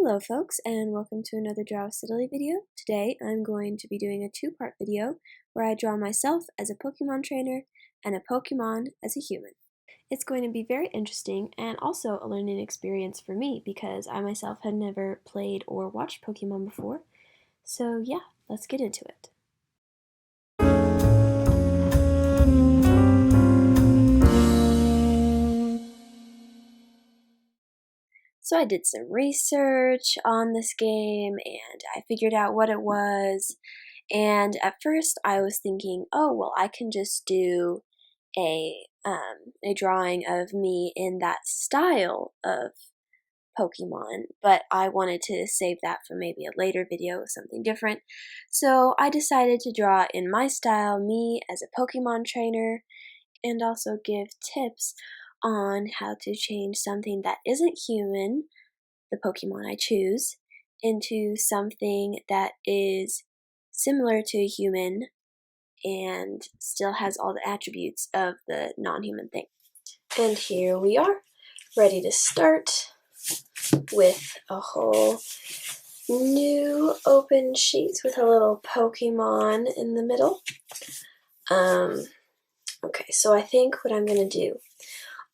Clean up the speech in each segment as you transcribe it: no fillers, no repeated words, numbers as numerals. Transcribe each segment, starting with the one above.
Hello folks, and welcome to another Draw with Sitaly video. Today I'm going to be doing a two-part video where I draw myself as a Pokemon trainer and a Pokemon as a human. It's going to be very interesting and also a learning experience for me because I myself had never played or watched Pokemon before. So yeah, let's get into it. So I did some research on this game and I figured out what it was. And at first I was thinking, oh, well, I can just do a drawing of me in that style of Pokemon, but I wanted to save that for maybe a later video with something different. So I decided to draw in my style, me as a Pokemon trainer, and also give tips on how to change something that isn't human, the Pokemon I choose, into something that is similar to a human and still has all the attributes of the non-human thing. And here we are, ready to start with a whole new open sheet with a little Pokemon in the middle. Okay, so I think what I'm going to do,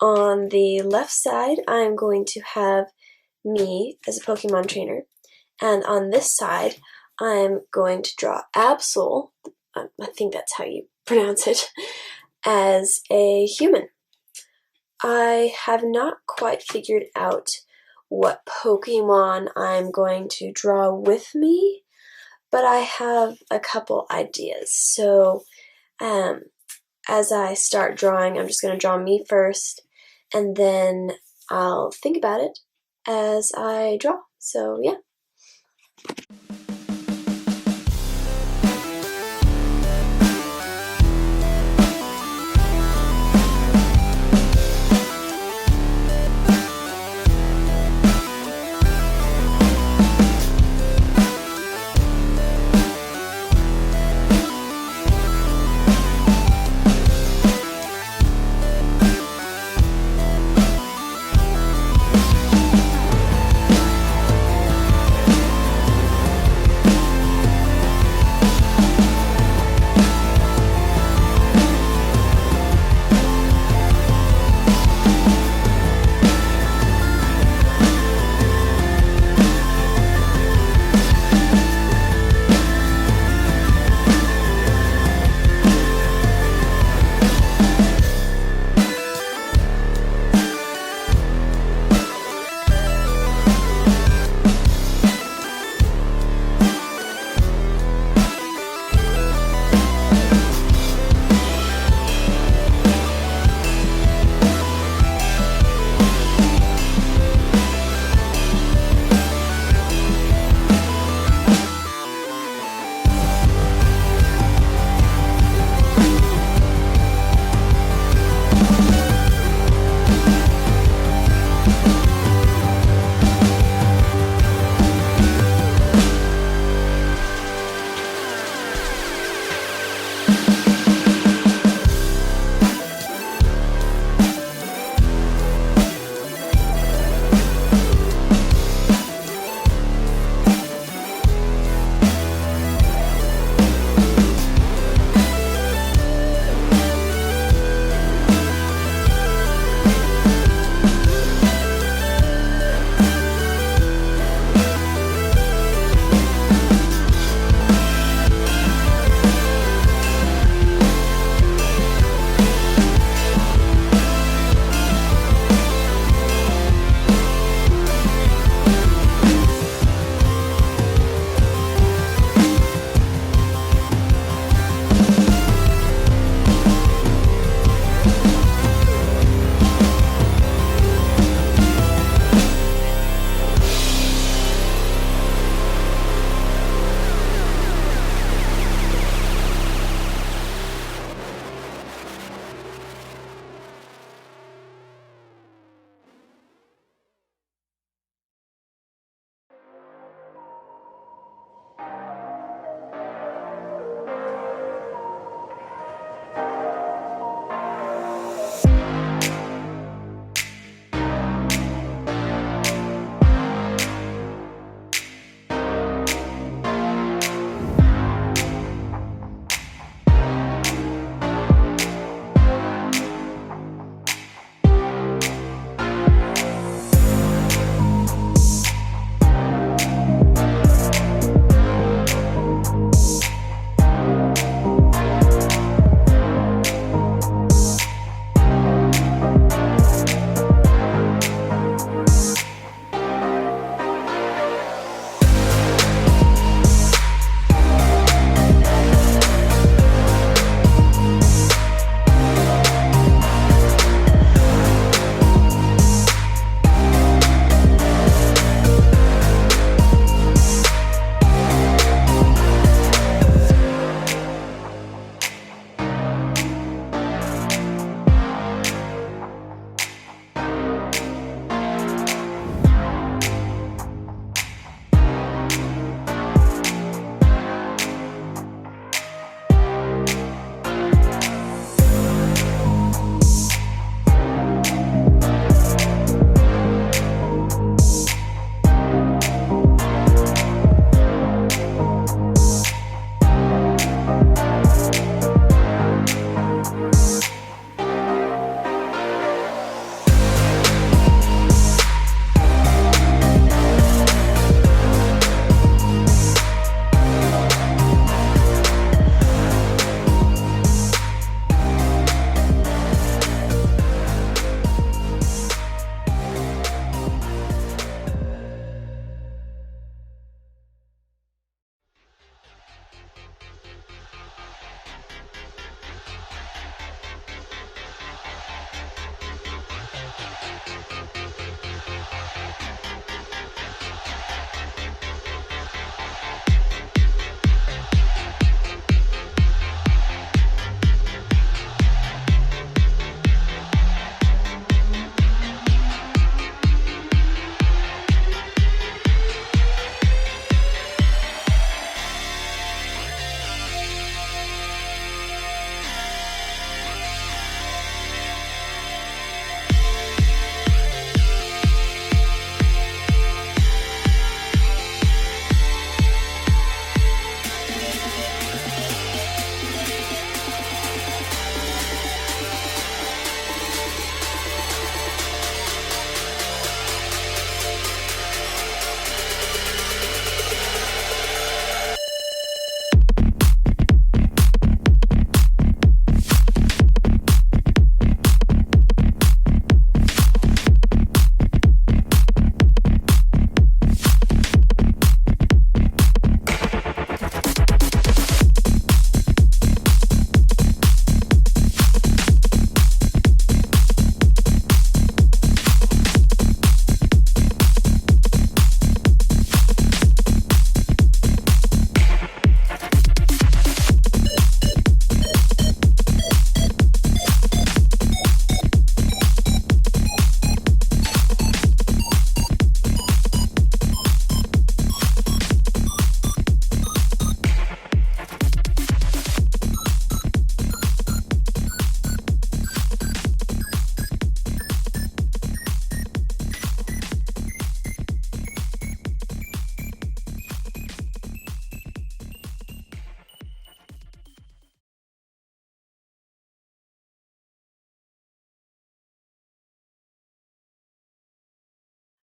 on the left side, I'm going to have me as a Pokemon trainer, and on this side, I'm going to draw Absol, I think that's how you pronounce it, as a human. I have not quite figured out what Pokemon I'm going to draw with me, but I have a couple ideas. So as I start drawing, I'm just going to draw me first, and then I'll think about it as I draw. So yeah.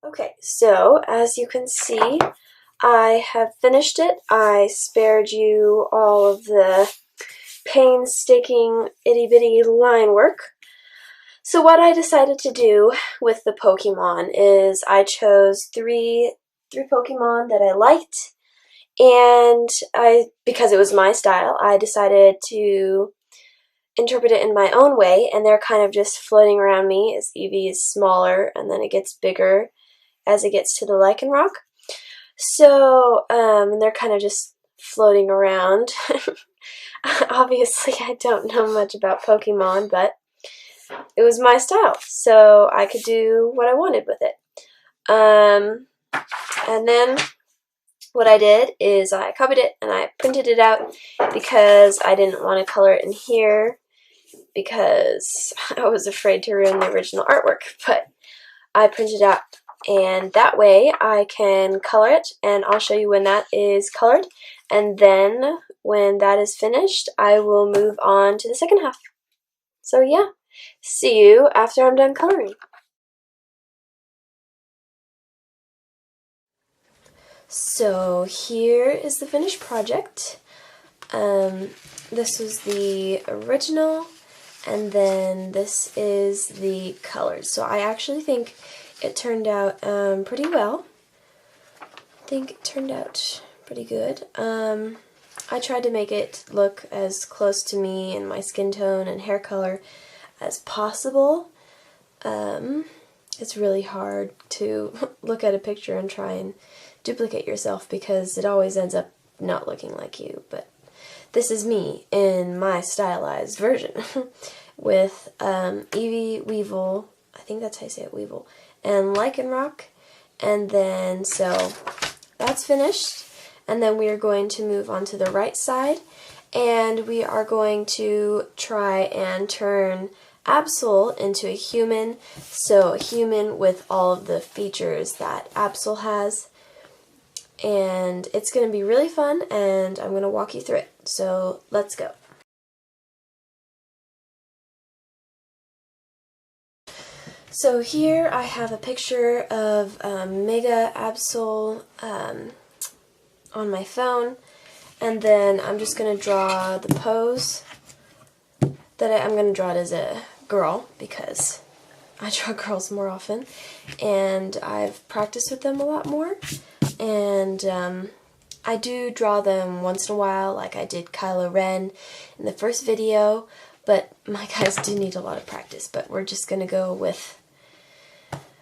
Okay, so as you can see, I have finished it. I spared you all of the painstaking itty-bitty line work. So what I decided to do with the Pokemon is I chose three Pokemon that I liked, and because it was my style, I decided to interpret it in my own way, and they're kind of just floating around me as Eevee is smaller and then it gets bigger as it gets to the Lycanroc. So, and they're kind of just floating around. Obviously, I don't know much about Pokemon, but it was my style, so I could do what I wanted with it. And then what I did is I copied it and I printed it out because I didn't want to color it in here because I was afraid to ruin the original artwork, but I printed it out, and that way I can color it, and I'll show you when that is colored, and then when that is finished I will move on to the second half. So yeah, see you after I'm done coloring. So here is the finished project. This was the original, and then this is the colored. So I actually think it turned out pretty well. I think it turned out pretty good. I tried to make it look as close to me and my skin tone and hair color as possible. It's really hard to look at a picture and try and duplicate yourself because it always ends up not looking like you, but this is me in my stylized version with Eevee, Weevil, I think that's how you say it, Weevil, and Lycanroc, and then so that's finished, and then we are going to move on to the right side, and we are going to try and turn Absol into a human, so a human with all of the features that Absol has. And it's going to be really fun, and I'm going to walk you through it. So let's go. So here I have a picture of Mega Absol on my phone, and then I'm just going to draw the pose that I'm going to draw it as a girl because I draw girls more often, and I've practiced with them a lot more. And I do draw them once in a while, like I did Kylo Ren in the first video, but my guys do need a lot of practice, but we're just going to go with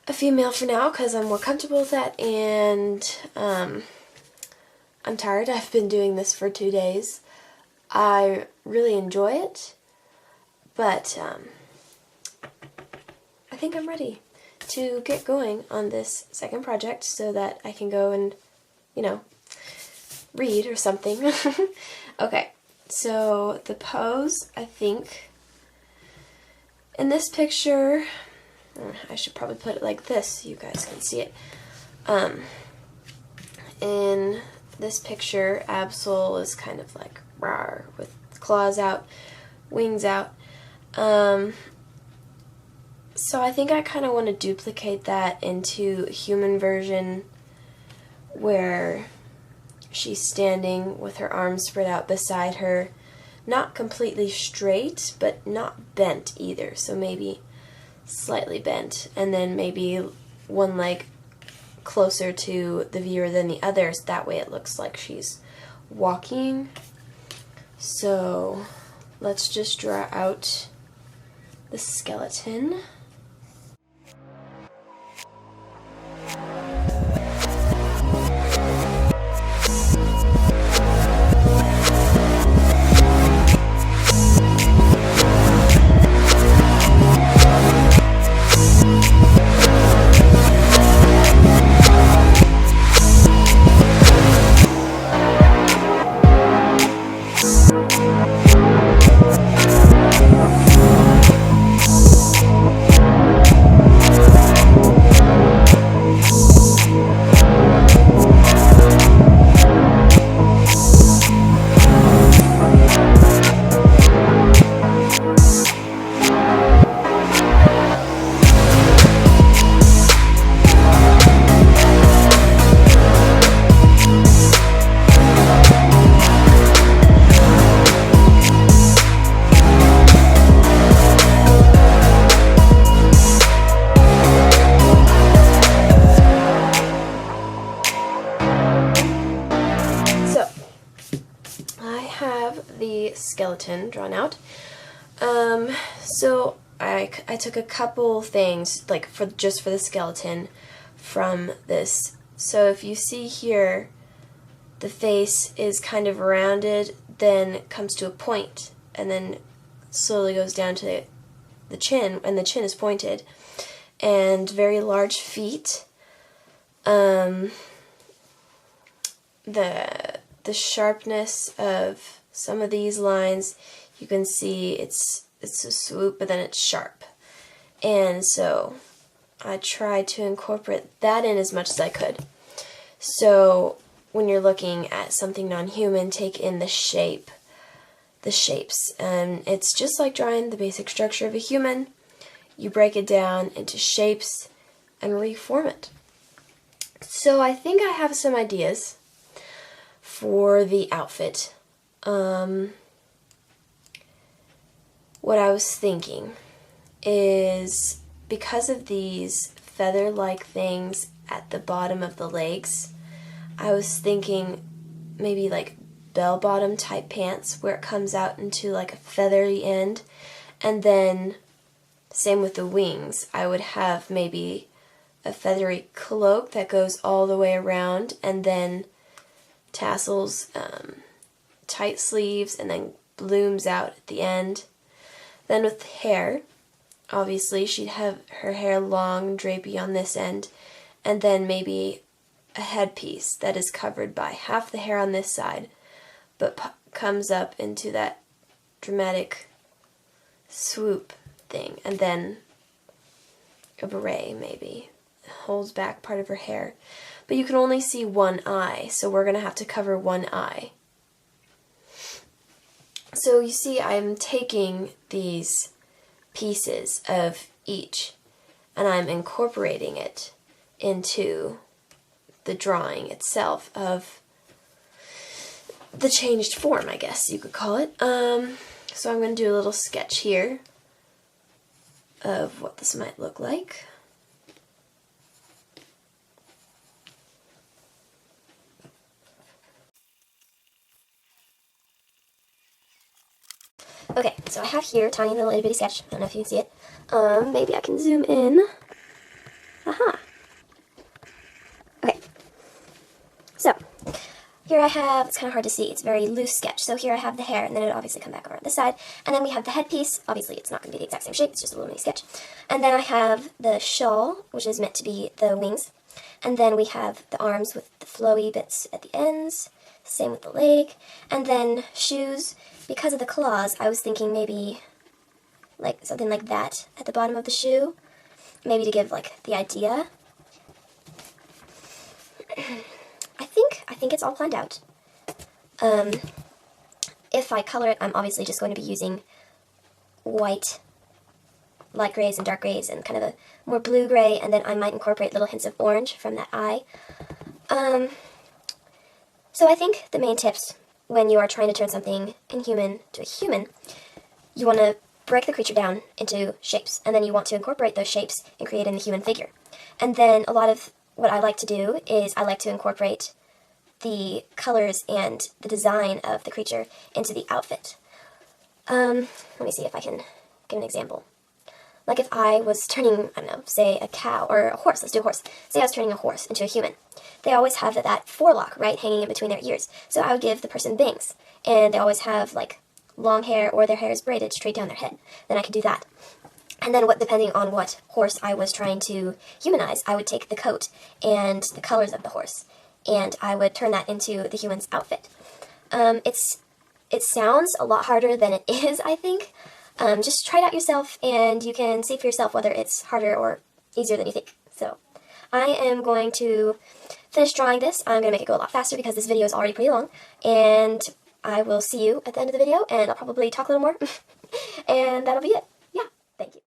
a female for now because I'm more comfortable with that, and I'm tired. I've been doing this for 2 days. I really enjoy it, but I think I'm ready to get going on this second project so that I can go and, read or something. Okay, so the pose, I think, in this picture, I should probably put it like this so you guys can see it. In this picture, Absol is kind of like rawr, with claws out, wings out. So I think I kind of want to duplicate that into a human version where she's standing with her arms spread out beside her, not completely straight, but not bent either, so maybe slightly bent, and then maybe one leg closer to the viewer than the others, that way it looks like she's walking. So let's just draw out the skeleton. skeleton drawn out. So I took a couple things, like just for the skeleton, from this. So if you see here, the face is kind of rounded, then comes to a point, and then slowly goes down to the chin, and the chin is pointed, and very large feet. The sharpness of some of these lines, you can see it's a swoop, but then it's sharp. And so I tried to incorporate that in as much as I could. So when you're looking at something non-human, take in the shapes. And it's just like drawing the basic structure of a human. You break it down into shapes and reform it. So I think I have some ideas for the outfit. What I was thinking is, because of these feather-like things at the bottom of the legs, I was thinking maybe like bell-bottom type pants where it comes out into like a feathery end, and then same with the wings. I would have maybe a feathery cloak that goes all the way around, and then tassels, tight sleeves, and then blooms out at the end. Then with hair, obviously she'd have her hair long, drapey on this end, and then maybe a headpiece that is covered by half the hair on this side, but comes up into that dramatic swoop thing, and then a beret maybe holds back part of her hair. But you can only see one eye, so we're going to have to cover one eye. So you see, I'm taking these pieces of each and I'm incorporating it into the drawing itself of the changed form, I guess you could call it. So I'm going to do a little sketch here of what this might look like. Okay, so I have here a tiny little itty bitty sketch. I don't know if you can see it. Maybe I can zoom in. Aha! Okay. So, here I have, it's kind of hard to see, it's a very loose sketch. So here I have the hair, and then it would obviously come back over on this side. And then we have the headpiece. Obviously it's not going to be the exact same shape, it's just a little mini sketch. And then I have the shawl, which is meant to be the wings. And then we have the arms with the flowy bits at the ends. Same with the leg. And then shoes. Because of the claws, I was thinking maybe like something like that at the bottom of the shoe. Maybe to give like the idea. I think it's all planned out. If I color it, I'm obviously just going to be using white, light grays and dark grays, and kind of a more blue gray, and then I might incorporate little hints of orange from that eye. So I think the main tips when you are trying to turn something inhuman to a human, you want to break the creature down into shapes, and then you want to incorporate those shapes and create in the human figure. And then a lot of what I like to do is I like to incorporate the colors and the design of the creature into the outfit. Let me see if I can give an example. Like if I was turning, I don't know, say a cow or a horse, let's do a horse. Say I was turning a horse into a human. They always have that forelock, right, hanging in between their ears. So I would give the person bangs. And they always have like long hair, or their hair is braided straight down their head. Then I could do that. And then depending on what horse I was trying to humanize, I would take the coat and the colors of the horse, and I would turn that into the human's outfit. It sounds a lot harder than it is, I think. Just try it out yourself, and you can see for yourself whether it's harder or easier than you think. So I am going to finish drawing this. I'm going to make it go a lot faster because this video is already pretty long, and I will see you at the end of the video, and I'll probably talk a little more, and that'll be it. Yeah, thank you.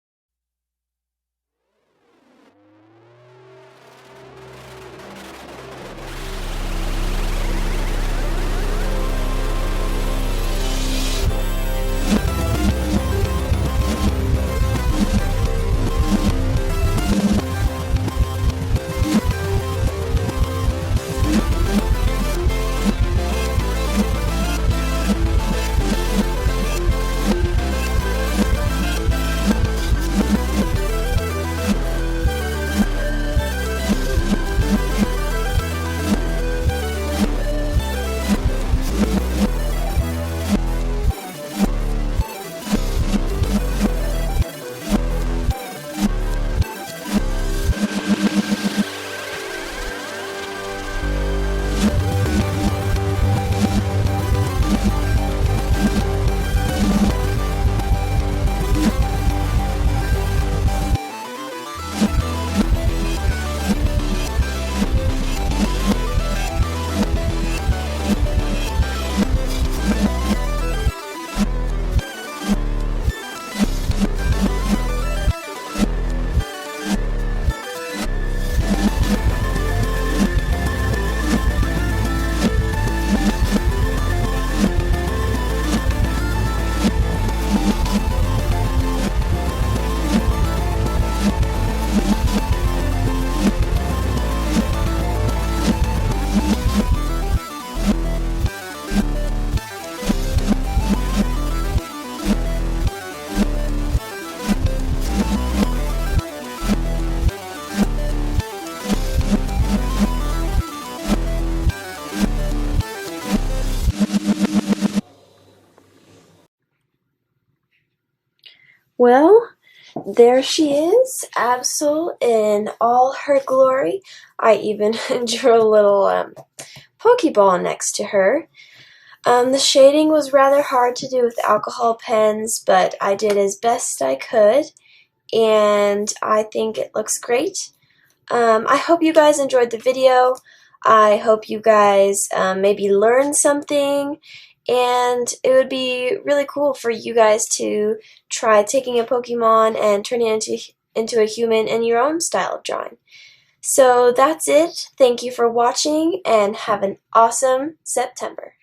Well, there she is, Absol in all her glory. I even drew a little Pokeball next to her. The shading was rather hard to do with alcohol pens, but I did as best I could, and I think it looks great. I hope you guys enjoyed the video. I hope you guys maybe learned something, and it would be really cool for you guys to try taking a Pokemon and turning it into a human in your own style of drawing. So that's it. Thank you for watching, and have an awesome September.